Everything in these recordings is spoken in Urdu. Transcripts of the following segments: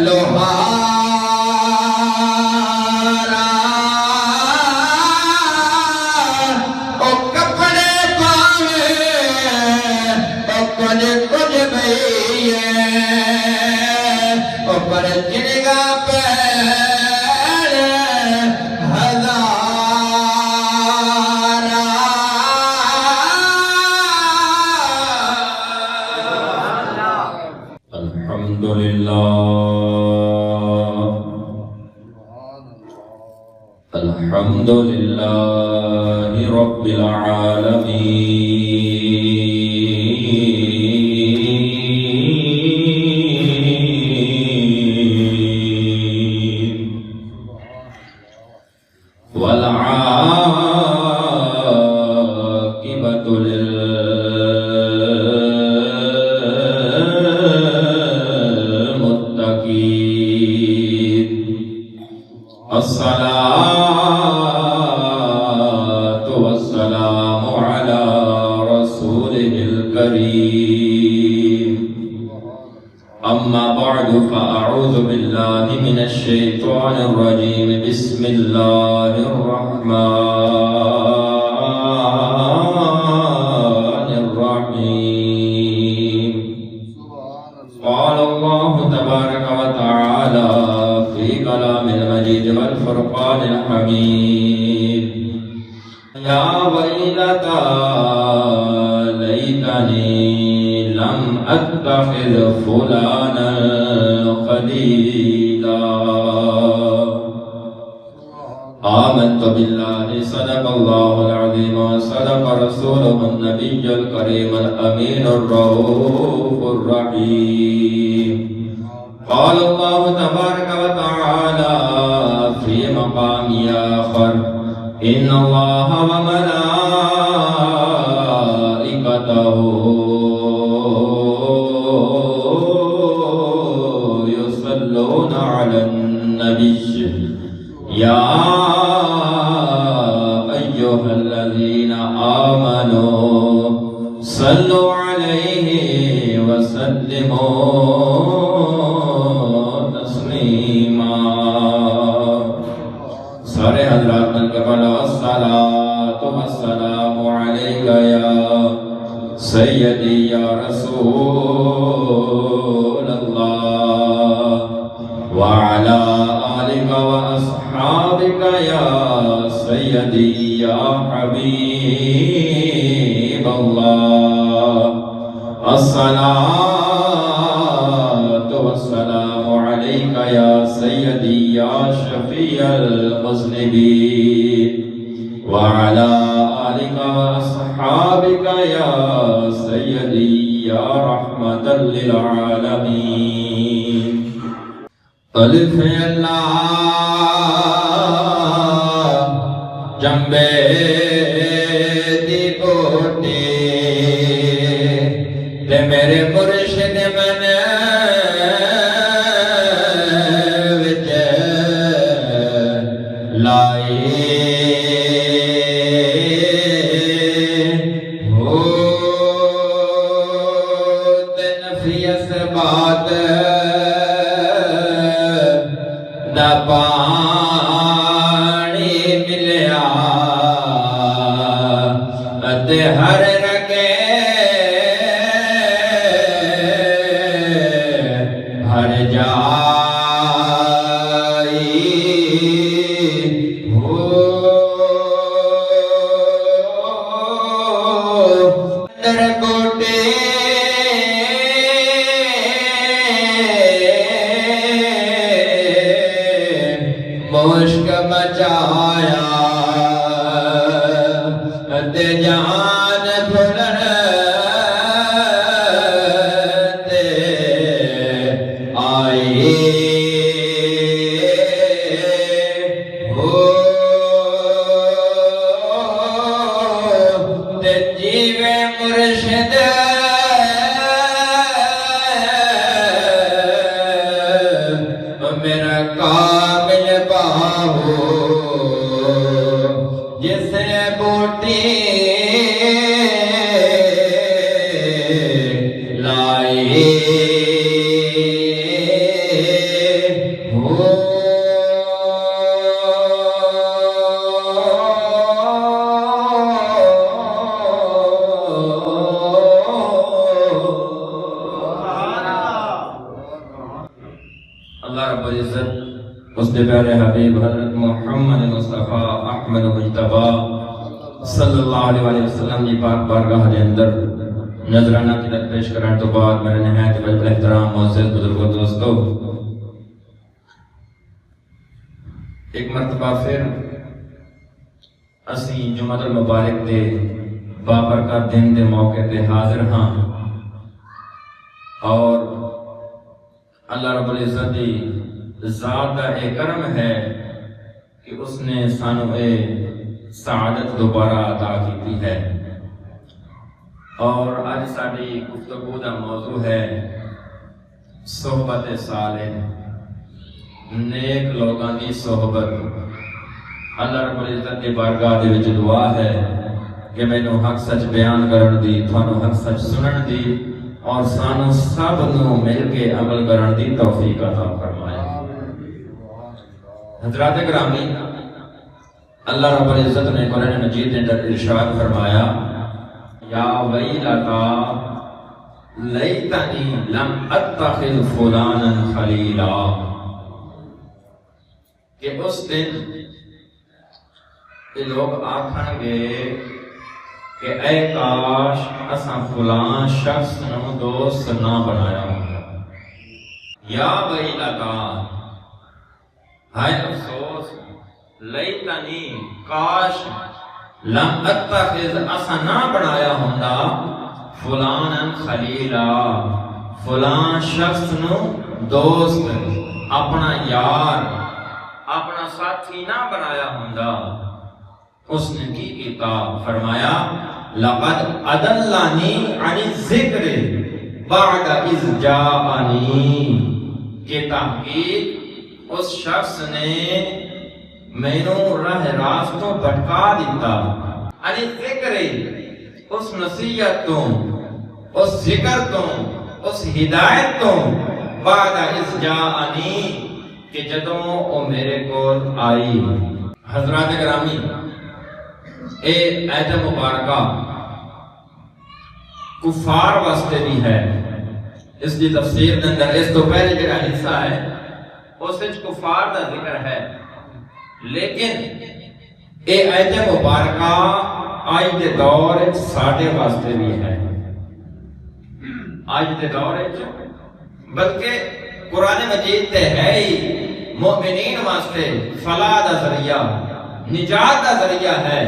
لوہارا او کپڑے پاوے او کچھ بھئیے او پر چنگا پیر ہزارا الحمدللہ الحمدللہ رب العالمین والعاقبۃ للمتقین الصلاة والسلام على رسوله الكريم أما بعد فأعوذ بالله من الشيطان الرجيم بسم الله الرحمن الرحيم قال الله تبارك وتعالى في كلام المجيد والفرقان الحميد يا ويلتى ليتني لم أتخذ فلانا خليلا آمنت بالله صدق الله العظيم وصدق رسوله النبي الكريم الأمين الرؤوف الرحيم قال الله تبارك وتعالى في مقام آخر إن الله وملائكته يصلون على النبي يا أيها الذين آمنوا صلوا عليه وسلموا تسليما سارے حضرات مل کے پڑھو الصلاۃ والسلام علیک یا سیدی یا رسول اللہ وعلی آلک واصحابک یا سیدی یا حبیب اللہ الصلاۃ والسلام علیک یا سیدی یا شفیع المذنبین وعلی آلک واصحابک یا سیدی یا رحمۃ للعالمین الف اللہ جنبے دی بوٹی تے میرے مرشد من وچ لائی ہو تے نفی اسبات دا پانی ملیا تے ہر رگے ہر جائی ہو در کوٹے مشک مچایا تے جان بھولن تے آئی ہو تے جیوے مرشد میرا کامل باہو جسے بوٹی لائی اللہ رب العزت اس دے پیارے حبیب حضرت محمد مصطفیٰ احمد مجتبہ صلی اللہ علیہ وسلم کی پاک بارگاہ دے اندر نظرانہ کی پیش کرنے تو بعد میرے نہایت بڑے احترام معزز بزرگوں دوستو، ایک مرتبہ پھر اسی جمعہ المبارک دے بابرکت دن دے موقع تے حاضر ہاں، اور اللہ رب العزت دی ذات کا ایک کرم ہے کہ اس نے سانو اے سعادت دوبارہ عطا کی ہے۔ اور آج ساری گفتگو کا موضوع ہے صحبت صالح، نیک لوگاں دی صحبت۔ اللہ رب العزت کی بارگاہ دے وچ دعا ہے کہ مینوں حق سچ بیان کرن دی، تھانوں حق سچ سنن دی، اور سانو سب نو مل کے عمل کرن دی توفیق عطا فرمائے۔ حضرات گرامی، اللہ رب العزت نے قرآن مجید کے اندر ارشاد فرمایا، یا ویلتا لیتنی لم اتخذ فلانا خلیلا، کہ اس دن یہ لوگ آکھن گے کہ اے کاش اساں فلان شخص نو دوست نہ بنایا ہوتا۔ یا ویلتا، ہائے افسوس، لیتنی کاش لم اتخذ اساں نہ بنایا ہوندا فلانا خلیلا، فلان شخص نو دوست، اپنا یار، اپنا ساتھی نہ بنایا ہوندا۔ اس نے کی کیتا؟ فرمایا لقد اضلنی عن الذکر بعد اذ جاءنی، کہ تحقیق اس شخص نے مینوں راہ راستوں بھٹکا دیتا، عن الذکر، اس نصیحت تو، اس ذکر تو، اس ہدایت تو، بعد اذ جاءنی، کہ جدوں وہ میرے کول آئی۔ حضرات گرامی، اے آیت مبارکہ کفار واسطے بھی ہے۔ اس کی تفسیر کے اندر اس تو پہلے جڑا حصہ ہے اس وچ کفار دا ذکر ہے، لیکن اے آیت مبارکہ آج دے دور ساڈے واسطے بھی ہے۔ آج دے دور بلکہ قرآن مجید تے ہے ہی مومنین واسطے فلاح دا ذریعہ، نجات دا ذریعہ ہے،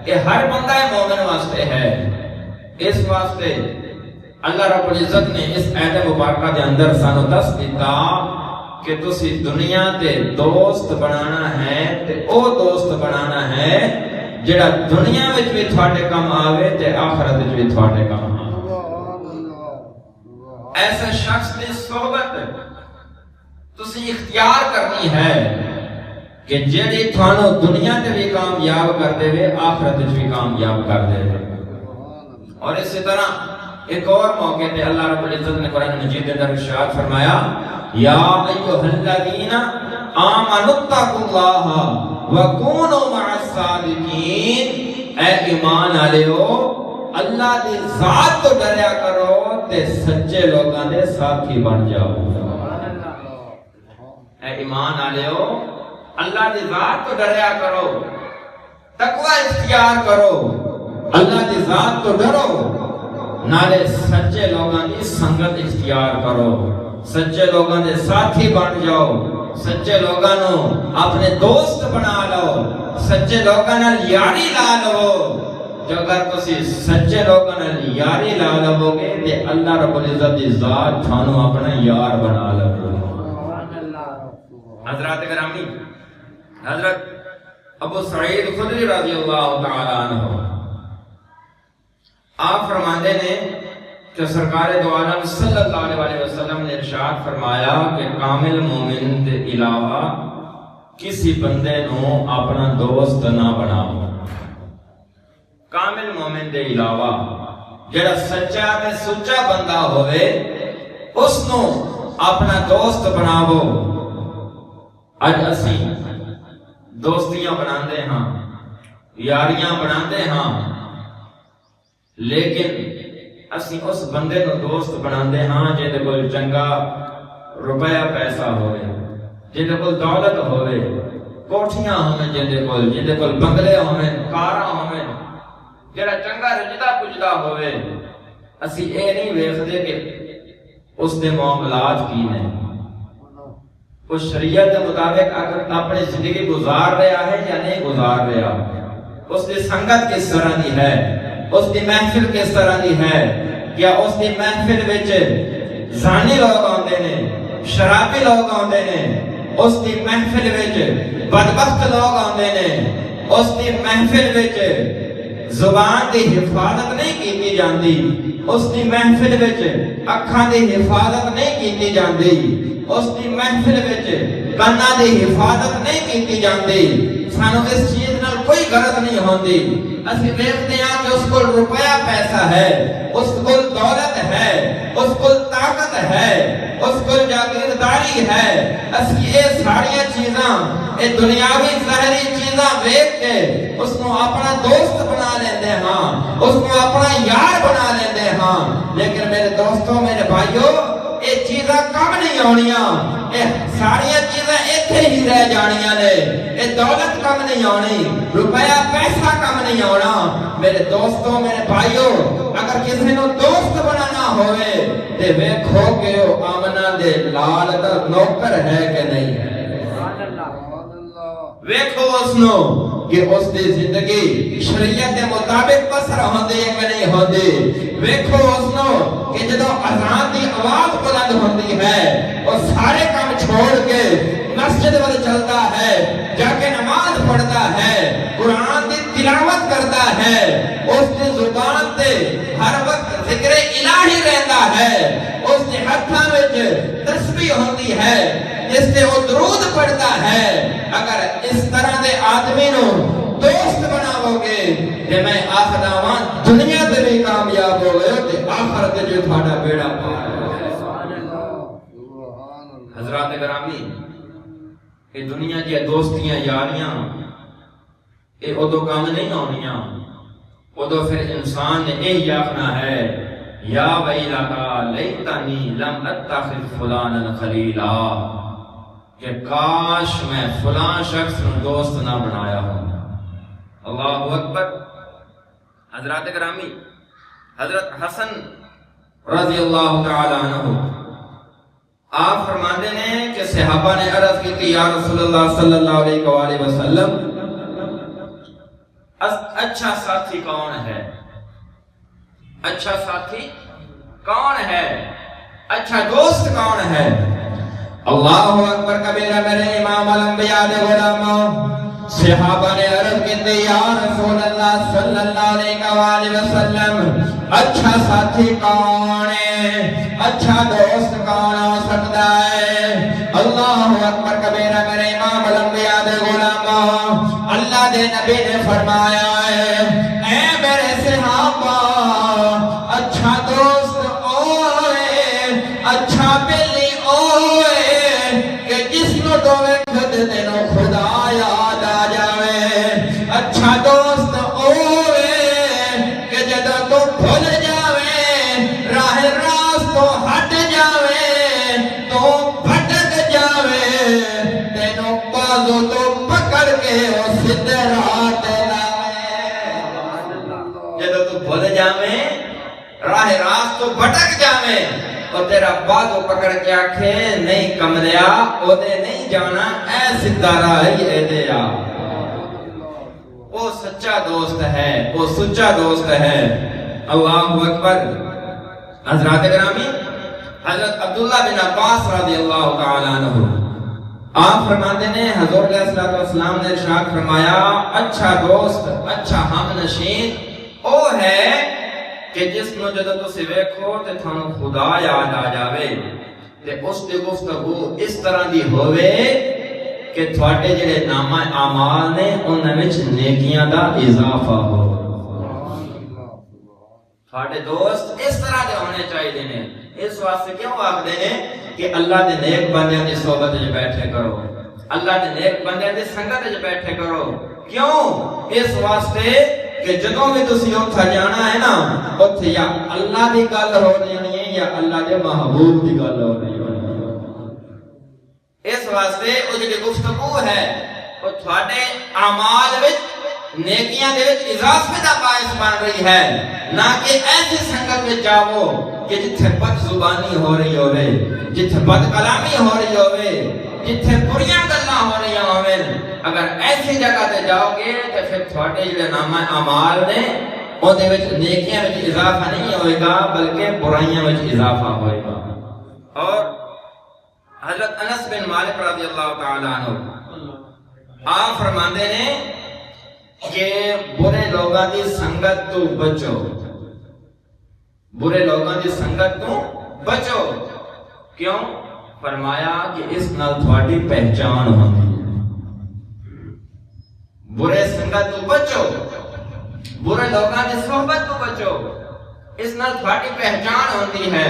کہ ہر بندہ مومن واسطے ہے۔ اس واسطے اللہ رب العزت نے اس آیت مبارکہ دے اندر سانو دس دیتا کہ تسی دنیا تے دوست بنانا ہے تے او دوست بنانا ہے جڑا دنیا وچ بھی تھوڑے کم آوے تے آخرت وچ بھی تھوڑے کم آوے۔ ایسے شخص کی صحبت تسی اختیار کرنی ہے کہ جیڑی تھانو دنیا تے بھی کامیاب کر دے وے، آخرت وچ بھی کامیاب کر دے وے۔ اور اسی طرح ایک اور موقع تے اللہ رب العزت نے قرآن مجید کے اندر ارشاد فرمایا، یا ایھا الذین آمنوا اتقوا اللہ وکونوا مع الصادقین، اے ایمان والےو اللہ دی ذات تو ڈریا کرو تے سچے لوگاں دے ساتھی بن جاؤ۔ اے ایمان والےو اللہ دی ذات تو ڈریا کرو، تقوی اختیار کرو، اللہ دی ذات تو ڈرو، نالے سچے لوگاں دی سنگت اختیار کرو، سچے لوگاں دے ساتھی بن جاؤ، سچے لوگاں نو اپنے دوست بنا لو، سچے لوگاں نال یاری لا لو۔ جو اگر تسی سچے لوگاں نال یاری لا لو گے تے اللہ رب العزت دی ذات تھانو اپنا یار بنا لو۔ حضرات گرامی، حضرت ابو سعید خدری رضی اللہ تعالی عنہ آپ فرماندے نے کہ سرکار دو عالم صلی اللہ علیہ وسلم نے ارشاد فرمایا کہ کامل مومن دے علاوہ کسی بندے نو اپنا دوست نہ بناؤ۔ کامل مومن دے علاوہ جڑا سچا تے سچا بندہ ہوئے اس نو اپنا دوست بناو۔ اج اسی دوستیاں بناندے ہاں، یاریاں بناندے ہاں، لیکن اسی اس بندے نو دوست بناندے ہاں جے دے کول چنگا روپیہ پیسہ ہوئے، جندے کول دولت ہوئے، کوٹھیاں ہوئے جندے کول بنگلے ہوئے، کاراں ہوئے، جڑا چنگا رجدا پجدا ہوئے، اسی اے نہیں ویکھدے کہ اس دے معاملات کی نے، اس شریعت کے مطابق اگر اپنی زندگی گزار رہا ہے یا نہیں گزار رہا، اس دی سنگت کس طرح دی ہے، اس دی محفل کس طرح دی ہے، یا اس دی محفل وچ زانی لوگ آندے نے، شرابی لوگ آندے نے، اس دی محفل وچ بدبخت لوگ آندے نے، اس دی محفل وچ زبان دی حفاظت نہیں کیتی جاندی، اس دی محفل وچ اکھاں دی حفاظت نہیں کیتی جاندی، اس دی محفل وچ کاناں دی حفاظت نہیں کیتی جاندی، سانو اس چیز نال کوئی غرض نہیں ہوندی، اسی ویکھدے ہاں کہ اس کو روپیہ پیسہ ہے، اس کو دولت ہے، اس کو طاقت ہے، اس کو جاگیرداری ہے، اسی یہ ساری چیزاں اے دنیاوی ظاہری چیزاں ویکھ کے اس کو اپنا دوست بنا لیندے ہاں، اس کو اپنا یار بنا لیندے ہاں، لیکن میرے دوستوں میرے بھائیوں اے چیزاں کم نہیں ہونیاں، اے ساری چیزاں ایتھے ہی رہ جانیاں نے، اے دولت کم نہیں ہونی، روپیہ پیسہ کم نہیں ہونا، میرے دوستوں میرے بھائیوں اگر کسی نو دوست بنانا ہوئے تے ویکھو کہ او آمنہ دے لال دا نوکر ہے کہ نہیں ہے، ویکھو اس نو کہ اس دی زندگی شریعت دے مطابق بسر ہوندی ہے کہ نہیں ہوندی، ویکھو اس نو کہ جدو اذان دی آواز بلند ہوندی ہے وہ سارے کام چھوڑ کے مسجد ول چلتا ہے، جا کے نماز پڑھتا ہے، قرآن دی تلاوت کرتا ہے، اس دی زبان تے ہر وقت ذکر الہی رہتا ہے، اس دی ہتھاں وچ تسبیح ہوندی ہے، جس سے وہ درود پڑھتا ہے، اگر اس طرح دے آدمی نو دوست بناو گے کہ میں آخدا ہاں دنیا تے بھی کامیاب ہو گئے تے آخرت جو تھوڑا بیڑا پار۔ حضرات گرامی یہ دنیا کی دوستیاں یاریاں یہ ادو کام نہیں ہونیاں، ادو پھر انسان نے یہی آخنا ہے یا ویلتا لیتنی لم اتخذ فلانا خلیلا، کہ کاش میں فلان شخص نے دوست نہ بنایا ہوں۔ اللہ اکبر۔ حضرات گرامی حضرت حسن رضی اللہ تعالی عنہ آپ فرماتے ہیں کہ صحابہ نے عرض کی کہ یا رسول اللہ صلی اللہ علیہ وآلہ وسلم اچھا ساتھی کون ہے؟ اچھا ساتھی کون ہے؟ اچھا دوست کون ہے؟ اللہ اکبر کبیرہ میرے امام الانبیاء دے غلاموں صحابہ نے عرض کی یا رسول اللہ صلی اللہ علیہ وآلہ وسلم اچھا ساتھی کون ہے؟ اچھا دوست کون ہو سکتا ہے؟ اللہ اکبر کبیرہ میرے امام الانبیاء دے غلاموں اللہ دے نبی نے فرمایا ہے اے میرے صحابہ اچھا دوست اوے اچھا بلی اوے کہ جس نو دوے خود دنو خدا یاد آ جاوے، اچھا دوست اوے کہ جدو تو بھول جاوے راہ راست تو ہٹ جاوے تو بھٹک جاوے تینو بازو تو پکڑ کے وہ سدھے راہ تے لاوے، جدو تو بھول جاوے راہ راست تو بھٹک جاوے اور تیرا بازو پکڑ کے آکھے نہیں کمریا او دے نہیں جانا اے سدھا راہی اے دے آ، وہ سچا دوست ہے، وہ سچا دوست ہے۔ اللہ اکبر۔ حضرات گرامی حضرت عبداللہ بن عباس رضی اللہ تعالیٰ عنہ آپ فرماتے ہیں حضور علیہ السلام نے ارشاد فرمایا اچھا دوست اچھا ہم نشین او ہے کہ جس نو جدو تسی ویکھو تے تھانو خدا یاد آ جاوے تے اس دی گفتگو اس طرح دی ہوئے کہ تھوڑے جڑے نامہ اعمال نے انہاں وچ نیکیاں دا اضافہ ہو۔ تھوڑے دوست اس طرح دے ہونے چاہیے نے، اس واسطے کیوں آکھدے نے کہ اللہ دے نیک بندیاں دی صحبت وچ بیٹھے کرو، اللہ دے نیک بندیاں دی سنگت وچ بیٹھے کرو، کیوں؟ اس واسطے کہ جدوں بھی تسی اوتھے جانا ہے نا اوتھے یا اللہ دی گل ہو رہی ہے یا اللہ دے محبوب دی گل ہو رہی ہے۔ اس واسطے وہ جڑی گفتگو ہے وہ تھوڑے اعمال وچ نیکیاں دے وچ اضافے دا باعث بن رہی ہے، نہ کہ ایسی سنگت میں جاؤ کہ جتھے بد زبانی ہو رہی ہوئے، جتھے بد کلامی ہو رہی ہوئے، جتھے بریاں گلاں ہو رہی ہوئے۔ اگر ایسی جگہ تے جاؤ گے تو پھر تھوڑے جڑے نامہ اعمال نے اودے وچ نیکیاں وچ اضافہ نہیں ہوئے گا بلکہ برائیاں وچ اضافہ ہوئے گا۔ اور حضرت انس بن مالک رضی اللہ تعالیٰ عنہ آپ فرماندے نے کہ برے لوگاں دی سنگت تو بچو، برے لوگاں دی سنگت تو بچو۔ کیوں؟ فرمایا کہ اس نال تھوڑی پہچان ہوتی ہے۔ برے سنگت تو بچو، برے لوگاں دی صحبت تو بچو، اس نال تھوڑی پہچان ہوتی ہے۔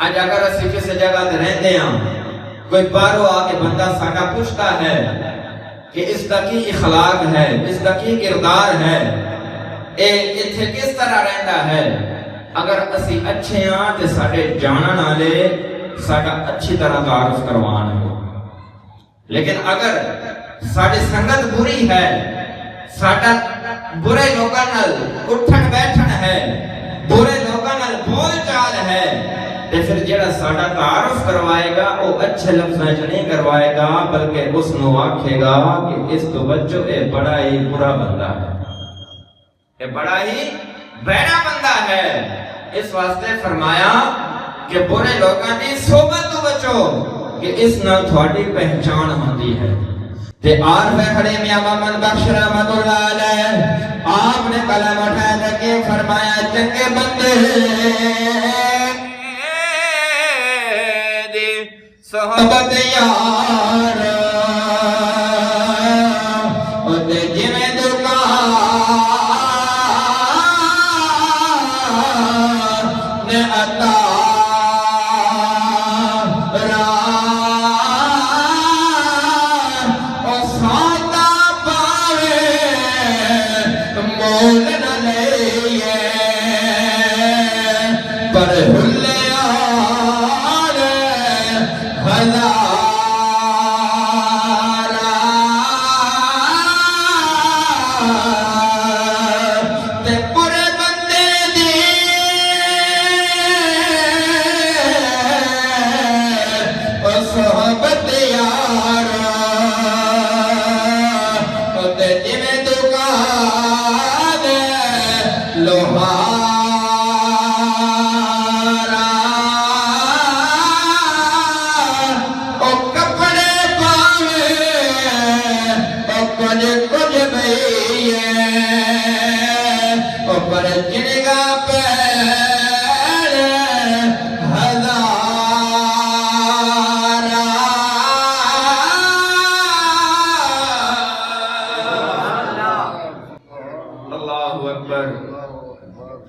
اج اگر اسی کسی جگہ تے رہندے ہیں، کوئی باہروں آ کے بندہ ساڈا پوچھتا ہے کہ اس کا کی اخلاق ہے، اس کا کی کردار ہے، ایتھے کس طرح رہندا ہے، اگر اسی اچھے ہاں تے ساڈے جانن والے ساڈا اچھی طرح تعارف کروان گے، لیکن اگر ساڈی سنگت بری ہے، ساڈا برے لوگاں نال اٹھن بیٹھن ہے، برے لوگاں نال بول چال ہے، تے پھر جڑا ساڈا تعارف کروائے گا وہ اچھے لفظاں وچ نہیں کروائے گا بلکہ اس نو آکھے گا کہ اس تو بچو اے بڑا ہی برا بندہ ہے، اے بڑا ہی بیڑا بندہ ہے۔ اس واسطے فرمایا کہ برے لوگاں دی صحبت تو بچو کہ اس نال تھوڑی پہچان ہوندی ہے۔ تے عارف کھڑے میاں محمد بخش رحمت اللہ علیہ آپ نے قلم اٹھایا کہ فرمایا چنگے بندے صحبت یار اتے جویں دکان نے عطا را او سادا پاوے مول نہ لئیے پر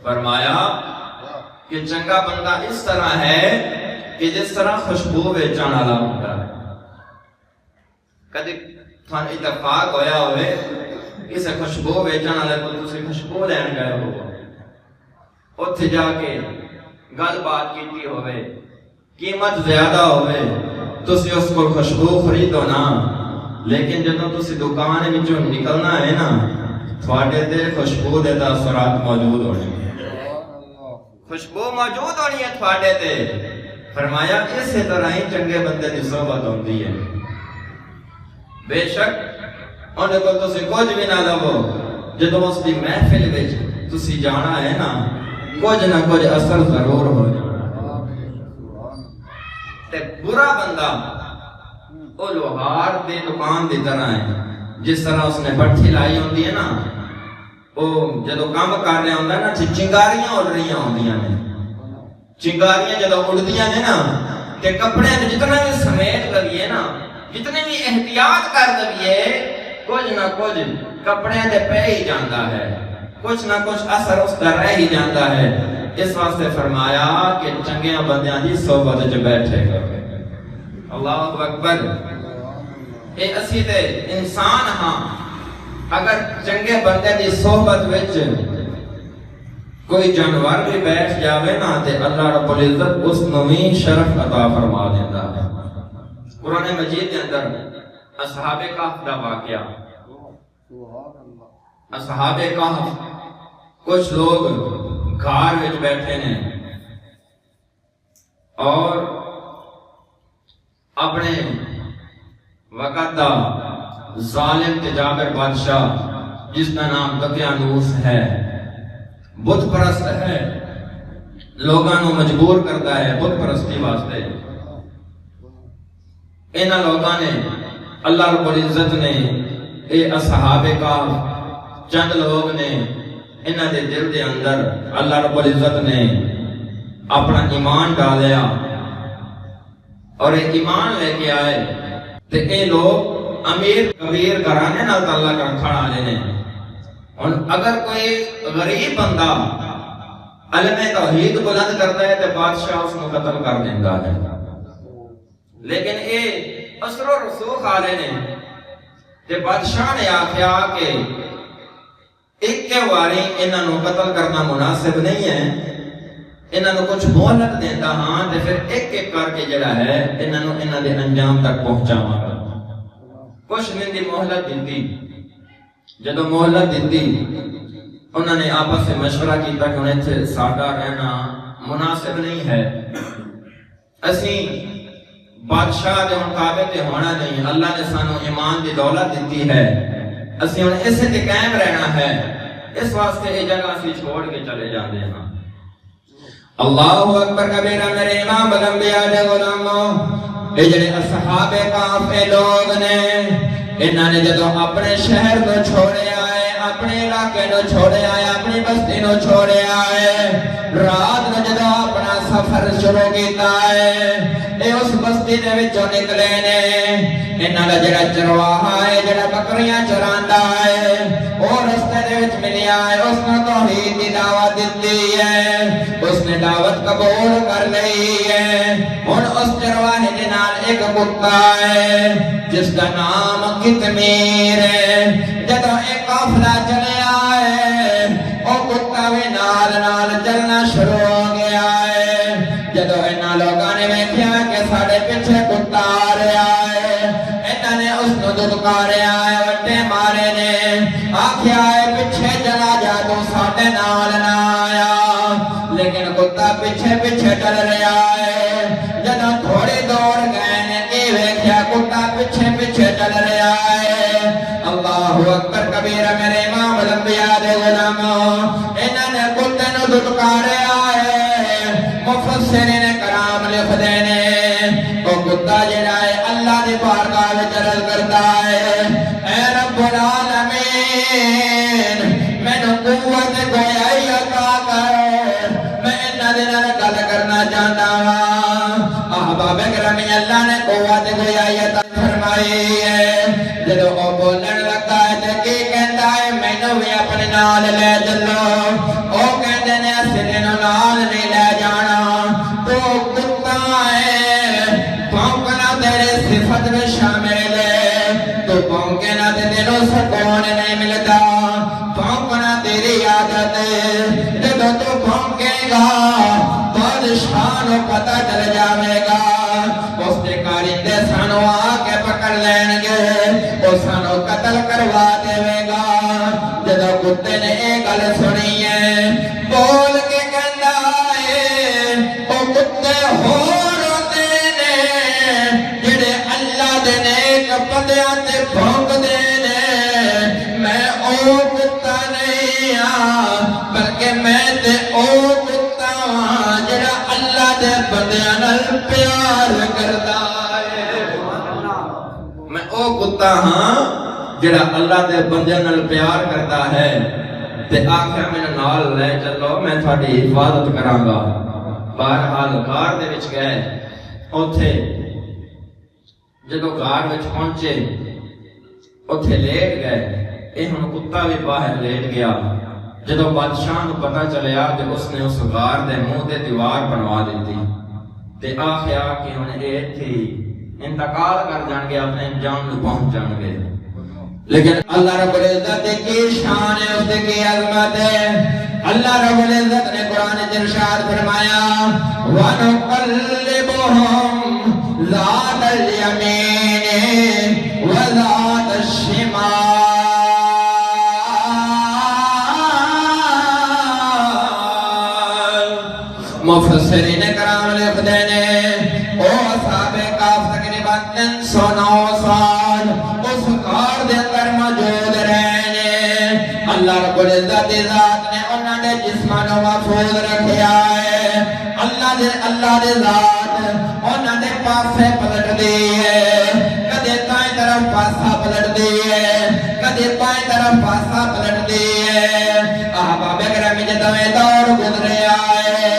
فرمایا کہ چنگا بندہ اس طرح ہے کہ جس طرح خوشبو ویچن والا ہوتا ہے۔ کدی تھان اتفاق ہویا ہوئے کسی خوشبو ویچن والے کو تسی خوشبو لین گئے ہو، اوتھے جا کے گل بات کیتی ہوئے، قیمت زیادہ ہوئے، تسی اس کو خوشبو خریدو نا، لیکن جدوں تسی دکان وچوں نکلنا ہے نا تھوڑے دے خوشبو دے تاثرات موجود ہونے، خوشبو موجود ہونی ہے تھوڑے تے۔ فرمایا اسی طرح ہی چنگے بندے دی صحبت ہوندی ہے۔ بے شک انہیں کو تسی کچھ بھی نہ لو، جدوں اس دی محفل وچ تسی جانا ہے نا کچھ نہ کچھ اثر ضرور ہو جانا۔ تے برا بندہ او لوہار دی دکان دی طرح ہے، جس طرح اس نے بٹھی لائی ہوندی ہے نا، وہ جدو کام کر رہا ہوندہ ہے نا چنگاریاں اڑ رہی ہوندیاں نے، چنگاریاں جدو اڑدیاں نے نا کہ کپڑے جتنا بھی سمیت لگیے نا، جتنے بھی احتیاط کر لگیے، کچھ نہ کچھ کپڑے دے پہ ہی جاندہ ہے، کچھ نہ کچھ اثر اس کا رہ ہی جاندہ ہے۔ اس واسطے فرمایا کہ چنگیاں بندیاں دی صحبت جو بیٹھے گا۔ اللہ اکبر۔ اے اسی تے انسان ہاں، اگر چنگے بندے دی صحبت وچ کوئی جانور بھی بیٹھ جاوے نا تے اللہ رب العزت اس نویں شرف عطا فرما دیتا ہے۔ قرآن مجید کے اندر اصحاب کہف دا واقعہ، اصحاب کہف کچھ لوگ گھار وچ بیٹھے نے اور اپنے وقت دا ظالم تے جابر بادشاہ جس کا نام دقیانوس ہے، بت پرست ہے، لوگاں نو مجبور کرتا ہے بت پرستی واسطے۔ انہاں لوگاں نے اللہ رب العزت نے اے اصحاب کہف چند لوگ نے انہاں دے دل دے اندر اللہ رب العزت نے اپنا ایمان ڈالیا اور اے ایمان لے کے آئے تے اے لوگ امیر کبیر گھرانے نال تعلق رکھن والے نے۔ اور اگر کوئی غریب بندہ علم توحید بلند کرتا ہے تو بادشاہ اس کو قتل کر دیتا ہے، لیکن اے اثر و رسوخ والے نے تے بادشاہ نے آخیا کہ ایک واری انہاں نو قتل کرنا مناسب نہیں ہے، انہاں نو کچھ مہلت دیتا ہاں تے پھر ایک ایک کر کے جڑا ہے انہاں نو انہاں دے انجام تک پہنچاواں گا۔ کچھ دن دی مہلت دیتی، جدو مہلت دیتی انہوں نے آپس سے مشورہ کیتا کہ انہیں تھے ساڈا رہنا مناسب نہیں ہے، اسی بادشاہ دے مطابق ہونا نہیں، اللہ نے سانو ایمان دی دولت دیتی ہے، اسی انہیں اسے تے قائم رہنا ہے، اس واسطے یہ جگہ اسی چھوڑ کے چلے جاندے ہیں۔ اللہ اکبر کبیرہ میرے امام الانبیاء دے غلاموں، اے جڑے اصحاب کہف لوگ نے، انہاں نے جدو اپنے شہر کو چھوڑے آئے، اپنے علاقے نو چھوڑے آئے، اپنی بستی نو چھوڑے آئے، رات نو جدو اپنا سفر شروع کیتا ہے، اے اس بستی دے وچوں نکلے نے، انہاں دا جڑا چرواہا ہے، جڑا بکریاں چراندا ہے، او رستے دے وچ ملیا ہے، اس نے توحید دی دعوت دتی ہے، اس نے دعوت قبول کر لئی ہے۔ ہن اس چرواہے دے نال ایک کتا ہے جس کا نام قطمیر ہے، جدو ایک قافلہ چلے آئے او کتا بھی نال نال چلنا شروع ہو گیا ہے۔ جدو انہاں لوگاں نے ویکھیا کہ ساڈے پیچھے کتا آ رہا ہے، انہاں نے اس نو دھتکاریا ہے، وٹے مارے نے، آکھیا ہے پیچھے چلا جا تو ساڈے نال نہ آیا، لیکن کتا پیچھے پیچھے چل رہا ہے۔ جدو تھوڑی دوڑ گئے نے یہ ویکھیا کتا پیچھے پیچھے چل رہا ہے۔ اللہ اکبر کبیرہ میرے امام الانبیاء دے غلاموں، انہاں نے کتے نو دھتکاریا ہے۔ مفسرین کرام لکھدے نے او کتا جڑا ہے اللہ دی بارگاہ وچ عرض کرتا ہے، اے رب العالمین مینوں قوت گویائی عطا کر، میں انہاں دے نال گل کرنا چاہتا ہاں۔ احباب گرامی اللہ نے قوت گویائی عطا فرمائی ہے۔ جدو او بولن لگا ہے تے کی کہندا ہے مینوں بھی اپنے نال لے چلو، او کہندے نے اسی نوں نال نہیں لے جانا، تو کتا ہے بھونکنا تیرے صفت میں شامل ہے، تو بھونکے نہ تے تینوں سکون نہیں ملتا، بھونکنا تیری عادت ہے، جدو تو بھونکے گا بادشاہ نو پتہ چل جاوے گا، اس دے کارندے سانو آ کے پکڑ لین گے، وہ سانو قتل کروا دے گا۔ جدو کتے نے ایک گل سنی ہے، بول کے کہندا ہے او کتے ہور ہوندے نے جڑے اللہ دے نیک بندیاں تے بھونکدے نے، میں او کتا نہیں ہاں بلکہ میں تے او کتا ہاں جڑا اللہ دے بندیاں نال پیار کردا ہے۔ میں او کتا ہاں جڑا اللہ دے بندیاں نال پیار کرتا ہے، تے آکھیا میرے نال لے چلو میں تھوڑی حفاظت کراں گا۔ بہرحال غار دے وچ گئے، اوتھے جدو غار وچ پہنچے اوتھے لیٹ گئے، اے ہن کتا بھی باہر لیٹ گیا۔ جدو بادشاہ نو پتہ چلیا تے اس نے اس غار دے منہ تے دیوار بنوا دتی، تے آخیا کہ ہن اے ایتھے انتقال کر جان گے، اپنے انجام نو پہنچ جان گے۔ لیکن اللہ رب العزت کی شان ہے، اس کی عظمت ہے۔ اللہ رب العزت نے قرآن میں ارشاد فرمایا وَنُقَلِّبُهُمْ ذات الیمین و ذات الشمال۔ مفسرین کرام لکھتے ہیں او اصحاب کہف تقریباً 309 سال اس غار دے اندر موجود رہنے۔ اللہ رب العزت دی ذات نے انہاں دے جسماں نوں محفوظ رکھیا ہے۔ اللہ دے ذات انہاں دے پاسے پلٹ دی ہے، کدے تائیں طرف پاسا پلٹ دی ہے، کدے بائیں طرف پاسا پلٹ دی ہے۔ احباب گرامی جدویں دور گزرے آئے،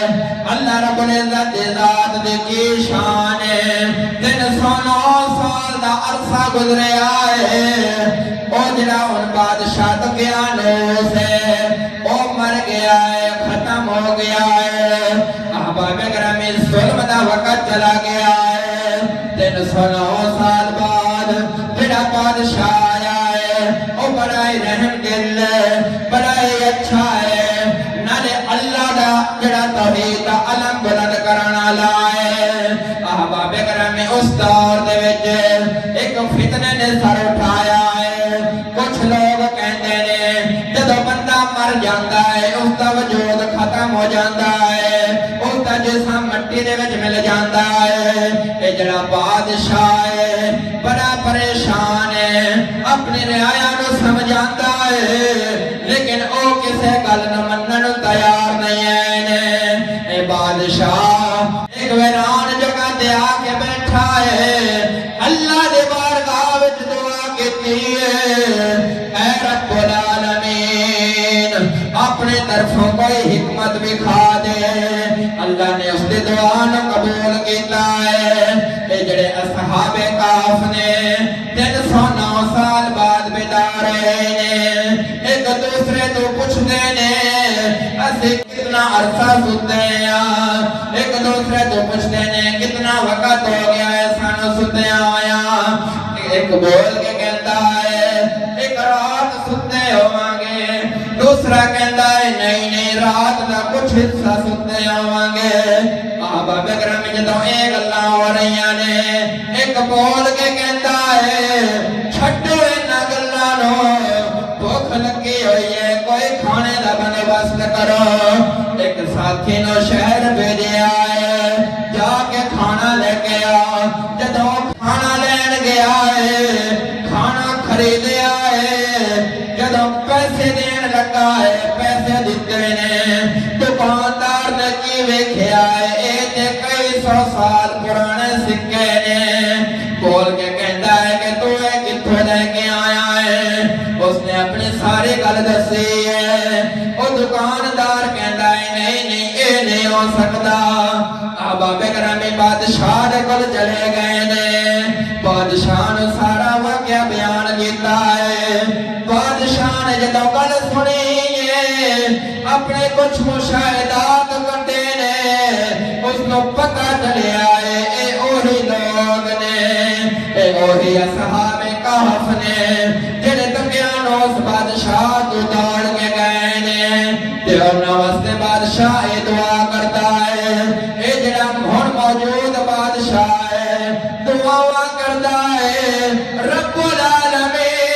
اللہ رب العزت دی ذات دی کی شان ہے۔ 309 سال دا عرصہ گزرے آئے، او جڑا ان بادشاہ دقیانوس ہے او مر گیا ہے، ختم ہو گیا ہے۔ احباب گرامی ظلم دا وقت چلا گیا ہے۔ 309 سال بعد جڑا بادشاہ آیا ہے او بڑا ہی رحم دل ہے، بڑا ہی اچھا ہے، نالے اللہ دا جڑا توحید دا علم بلند کرن والا ہے۔ احباب گرامی اس دور دے وچ ایک فتنے نے سر اٹھایا ہے۔ کچھ لوگ کہندے نے جدوں بندہ مر جاندا ہے اس دا وجود ختم ہو جاندا ہے، اس دا جسم مٹی دے وچ مل جاندا ہے۔ اے جڑا بادشاہ ہے بڑا پریشان ہے، اپنی رعایا نوں سمجھاندا ہے لیکن او کسے گل نوں منن نوں تیار نہیں ہے۔ اے بادشاہ ایک ویران جگہ تے آ کے بیٹھا ہے، اللہ دے بارگاہ وچ دعا کیتی ہے، اے رب العالمین اپنے طرفوں کوئی حکمت دکھا دے۔ اللہ نے اس دی دعا نوں قبول کیتا ہے۔ اے جڑے اصحاب کہف نے 309 سال بعد بیدار ہوئے نے، ایک دوسرے تو پوچھدے نے اسی کتنا عرصہ ستے ہیں، ایک دوسرے تو پوچھدے نے کتنا وقت ہو گیا ہے سانو ستے آیا۔ ایک بول کے کہتا ہے ایک رات ستے ہوواں گے، دوسرا کہتا ہے نہیں نہیں رات دا کچھ حصہ ستے ہوواں گے۔ احباب گرامی جدوں اے گلاں ہو رہیاں نے، ایک بول کے کہتا ہے چھڈو انہاں گلاں نوں، بھوک لگی ہوئی ہے کوئی کھانے دا بندوبست کرو۔ ایک ساتھی نو شہر بھیجیا ہے جا کے کھانا لے کے آ۔ جدوں کھانا لین گیا ہے، کھانا خریدیا ہے، جدوں پیسے دین لگا ہے پیسے دتے نے، دکاندار نے کی ویکھیا ہے اے تے کئی 100 سال پرانے سکے نے۔ بول کے کہندا ہے کہ تو اے کتھوں لے کے آیا ہے؟ اس نے اپنی ساری گل دسی ہے۔ او دکاندار کہندا ہے نہیں نہیں اے نہیں ہو سکدا۔ احباب گرامی بادشاہ دے کول چلے گئے نے، بادشاہ نے سارا واقعہ بیان کیتا ہے۔ بادشاہ نے جدوں گل سنی ہے اپنے کچھ مشاہدات کٹے نے، اس نو پتہ چلیا ہے اے اوہی لوگ نے، اے اوہی اصحاب کہف نے جڑے دقیانوس بادشاہ تو دوڑ کے گئے نے۔ تے انہاں واسطے بادشاہ اے دعا کرتا ہے، اے جڑا ہن موجود بادشاہ ہے دعا کرتا ہے رب العالمین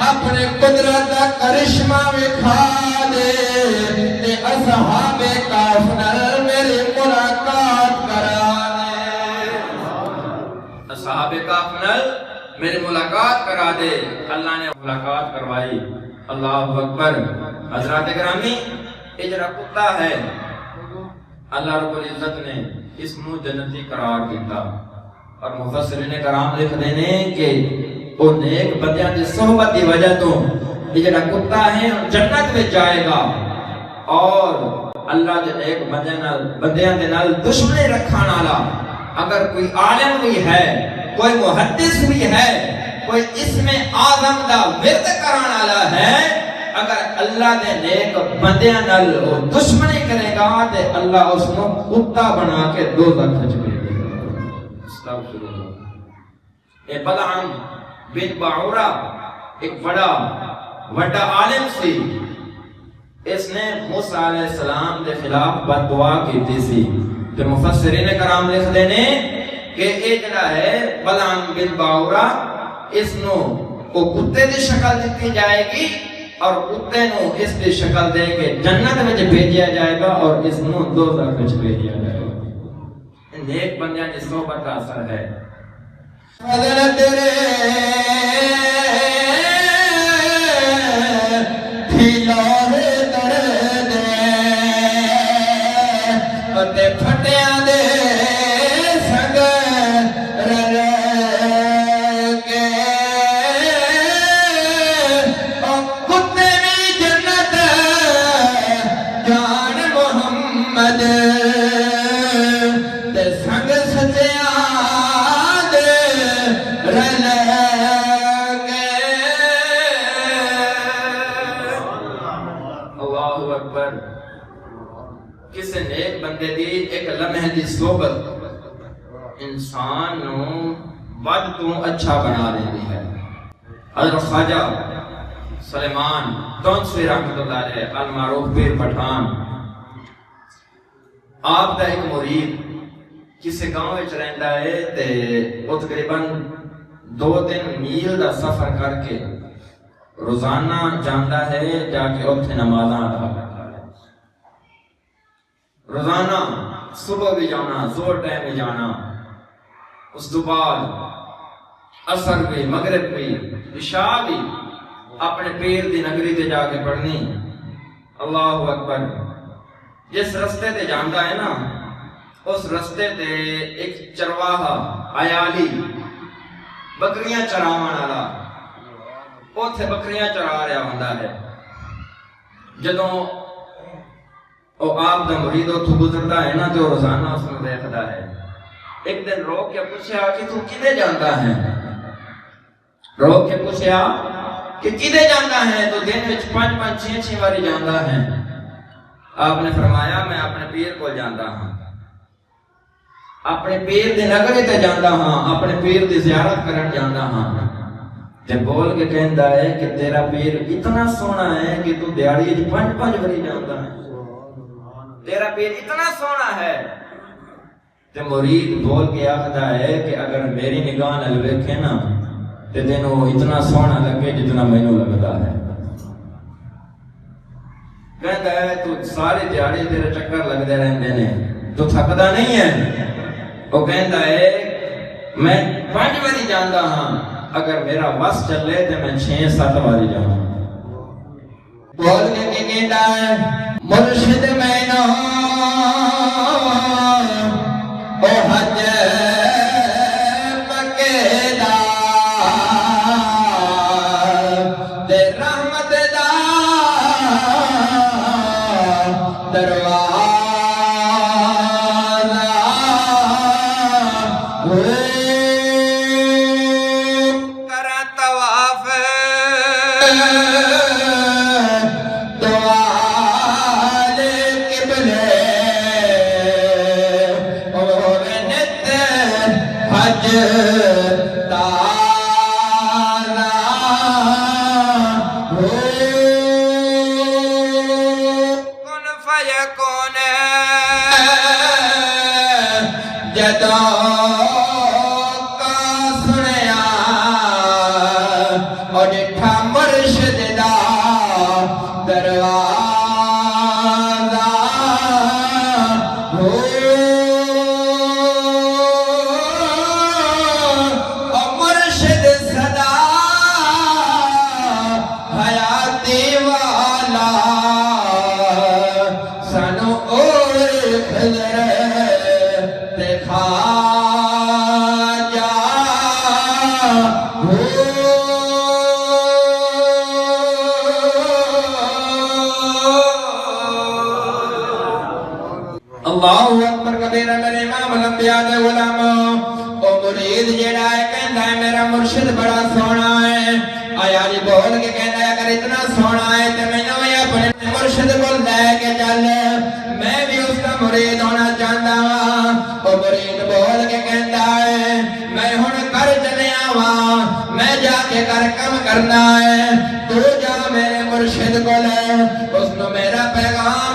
اپنے قدرت دا کرشمہ وکھا دے تے اصحاب کہف نال میری ملاقات کرا دے۔ اصحاب کہف نال میری ملاقات کرا دے۔ اللہ نے ملاقات کروائی۔ اللہ اکبر۔ حضرات گرامی یہ جڑا کتا ہے اللہ رب العزت نے اس نو جنتی قرار دیتا، اور مفسرین کرام لکھتے ہیں کہ وہ نیک بندیاں دی صحبت دی وجہ تو یہ جڑا کتا ہے جنت میں جائے گا، اور اللہ دے نیک بندیاں دے نال دشمنی رکھان والا اگر کوئی عالم بھی ہے، کوئی محدث بھی ہے، کوئی اسم اعظم دا ورد کران والا ہے، اگر اللہ دے نیک بندیاں نال دشمنی کرے گا تے اللہ اس کو کتا بنا کے دوزخ وچ بھیج دے گا۔ استغفر اللہ۔ اے بلعام بن باعورہ ایک بڑا عالم سی، اس نے موسیٰ علیہ السلام دے خلاف بد دعا کیتی سی، تے مفسرین کرام لکھدے نے کہ یہ جڑا ہے بلعام بن باورا اس نو کو کتے دی شکل دیتی جائے گی اور کتے نو اس دی شکل دے کے جنت وچ بھیجیا جائے گا اور اس نو دوزخ وچ بھیجیا جائے گا۔ نیک بندیاں دی صحبت کا اثر ہے۔ فضل تیرے پھیلوے درد تے پھٹیاں دے سنگ رل کے کتے بھی جنت جان محمد تے سنگ سچیاں دے رل کے۔ اللہ اکبر۔ کسی نیک بندے دی ایک لمحے دی صحبت انسان نو بد تو اچھا بنا دیتی ہے۔ حضرت خواجہ سلیمان تونسوی رحمت اللہ علیہ المعروف پیر پٹھان، آپ دا ایک مرید کسی گاؤں وچ رہندا ہے تے او تقریباً 2-3 میل دا سفر کر کے روزانہ جاندا ہے جا کے اوتھے نمازاں ادا کردا ہے۔ روزانہ صبح بھی جانا، زور ٹائم بھی جانا، اس تو بعد عصر بھی، مغرب بھی، عشاء بھی اپنے پیر دی نگری تے جا کے پڑھنی۔ اللہ اکبر۔ جس رستے تے جاندا ہے نا اس رستے تے ایک چرواہا عیالی بکریاں چراون والا اوتھے بکریاں چرا رہا ہوندا ہے۔ جدوں او آپ دا مرید اتھوں گزردا ہے نا تو روزانہ اس نوں دیکھدا ہے۔ ایک دن روک کے پوچھا کہ تو کدے جاندا ہے؟ روک کے پوچھا کہ کدے جاندا ہے؟ تو دن وچ 5-5 6-6 باری جاندا ہے۔ آپ نے فرمایا میں اپنے پیر کو جاندا ہاں، اپنے پیر دی نگری تے جاندا ہاں، اپنے پیر دی زیارت کرن جاندا ہاں۔ تے بول کے کہندا ہے کہ تیرا پیر اتنا سونا ہے کہ تو دیہاڑی وچ 5-5 باری جاندا ہے، تیرا پیر اتنا سونا ہے۔ تے مرید بول کے آخدا ہے کہ اگر میری نگاہ نال ویکھے نا تے تینوں اتنا سونا لگے جتنا مینوں لگدا ہے۔ کہندا ہے تو سارے دیہاڑی تیرے چکر لگدے رہندے نے، تو تھکدا نہیں ہے؟ وہ کہندا ہے میں 5 باری جاندا ہاں، اگر میرا وس چلے تے میں 6-7 باری جاواں۔ بول کے کہندا ہے مرشد مینوں او حج مکے دا تے رحمت دا دروازہ کرا طواف مرشد دا دروازہ مرشد صدا حیاتی والا سانو اور خضر تے خواجہ اللہ اکبر کبیرہ میرے امام الانبیاء دے غلام او مرید جیڑا ہے کہندا ہے میرا مرشد بڑا سونا ہے۔ آیا جی بول کے کہندا ہے اگر اتنا سونا ہے تے مینوں بھی اپنے مرشد کول لے کے چل، میں بھی اس کا مرید ہونا چاہتا ہاں۔ او مرید بول کے کہندا ہے میں ہن کر چلیا وا، میں جا کے کر کم کرنا ہے، تو جا میرے مرشد کول اس نو میرا پیغام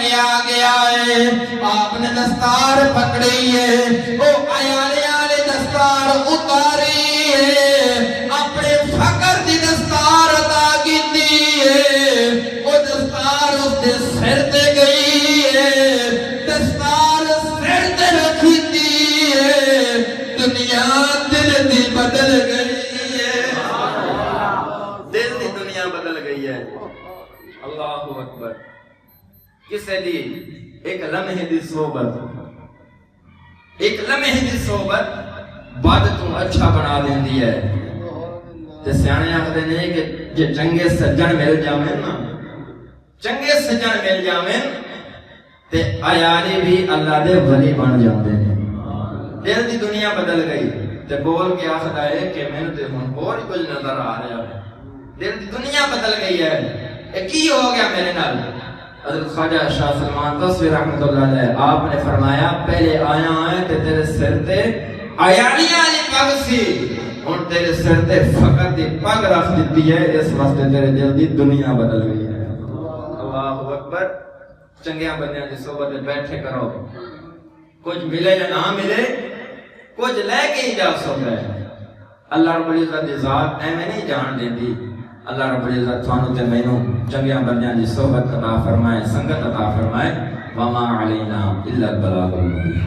کے آ گیا ہے آپ نے دستار پکڑی ہے او عیالے والے دستار اتاری ہے اپنے فقر دی دستار عطا کیتی ہے او دستار اس دے سر تے گئی ہے دستار سر تے رکھی دی ہے دنیا دل دی بدل گئی ہے دل دی دنیا بدل گئی ہے اللہ اکبر کسے دی ایک لمحے دی صحبت بعد تو اچھا بنا دیندی ہے تے سیانے آخدے نے کہ جے چنگے سجن مل جاویں نا چنگے سجن مل جاویں تے عیالی بھی اللہ دے ولی بن جاندے نے دل دی دنیا بدل گئی تے بول کے آخدا ہے کہ میں تے ہن اور کچھ نظر آ رہا ہے دل دی دنیا بدل گئی ہے اے کی ہو گیا میرے نال حضرت خواجہ شاہ سلمان تصویر رحمت اللہ علیہ آپ نے فرمایا پہلے آیا ہے تے تیرے سر تے عیالی والی پگ سی ہن تیرے سر تے فقط دی پگ رکھ دتی ہے اس واسطے تیرے دل دی دنیا بدل گئی ہے اللہ اکبر چنگیاں بندیاں دی صحبت میں بیٹھے کرو کچھ ملے یا نہ ملے کچھ لے کے ہی جا سکتا ہے اللہ رب العزت دی ذات ایویں نہیں جان دیندی اللہ رب العزت تھانوں تے مینوں چنگیاں بندیاں دی صحبت عطا فرمائے سنگت عطا فرمائے وما علینا الا البلاغ المبین